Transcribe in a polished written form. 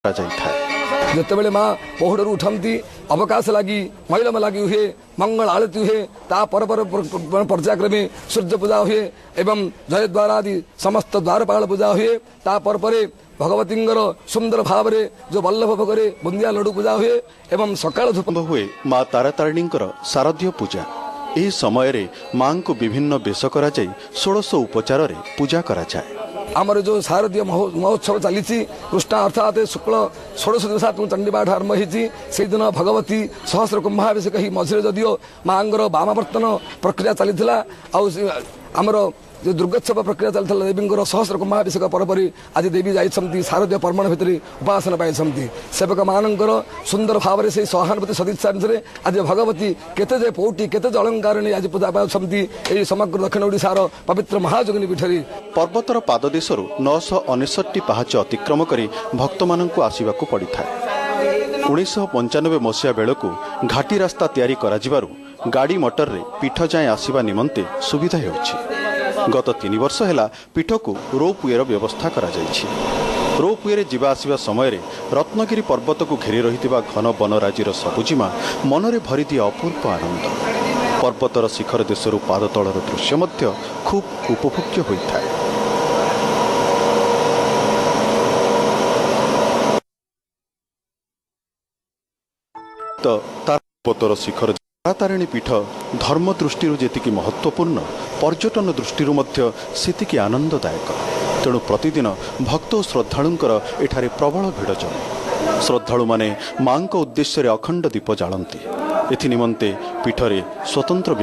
जितेबले माँ पहुड़ उठती अवकाश लगी महिला लगी हुए मंगल आरती हुए ता पर्यायक्रमे सूर्य पूजा हुए एवं जयद्वार आदि समस्त द्वारपाल पूजा हुए ता भगवती सुंदर भाव जो वल्लभ भोगरे बुंदिया लड्डू पूजा हुए एवं सकाल धूप हुए माँ तारातारिणी शारदीय पूजा यह समय माँ को विभिन्न बेश कर 16 उपचार पूजा कराए। आमर जो शारदीय महोत्सव चली कृष्ण अर्थात शुक्ल 16 दिवसात्मक चंडीपाठ आरंभ होती दिन भगवती सहस्र कुंभाभिषेक ही मझे जदिव माँ वामावर्तन प्रक्रिया चली आमर जो दुर्गोत्सव प्रक्रिया चलता देवी सहस्र कुंभाभिषेक परपरी आज देवी जाइछन्ति शारदीय पर्वण भितर उपासना पाइछन्ति सेवक मानकर सुंदर भाव से सहानुभूति सदिच्छा अनुसार आज भगवती केते पौटी केते अलंकार आज पूजा पाउछन्ति एही समग्र दक्षिण ओडिशार पवित्र महाजोगिनी पीठरी पर्वतर पाददेशरू 959 पाहाच अतिक्रम करी भक्त माननकु आसीबाकु पड़िथाय। 1995 मसीहा बेलकु घाटी रास्ता तैयारी कराजिबारु गाड़ी मोटर रे पीठ जाए आसीबा निमंते सुविधा हेउछि। गत 3 वर्ष है पीठ को रोपवे व्यवस्था करा जाइछि। रोपवे जीवा आसिबा समय रे रत्नगिरी पर्वत को घेरी रही घन वनराजीर सबुजिमा मनरे भरी दिए अपूर्व आनंद। पर्वतर शिखर देशरू पादतलर दृश्य मध्य खूब उपभोग्य होइथाय। तो पर्वतर शिखर तारातारिणी पीठ धर्म दृष्टि जेतिकी महत्वपूर्ण पर्यटन दृष्टि सेतिकी आनंददायक। तेणु प्रतिदिन भक्त और श्रद्धालुंकर एठारे प्रबल भिड़ जमे। श्रद्धालु माने मां उद्देश्य अखंड दीप जालती। एथि निमंते पीठरे स्वतंत्र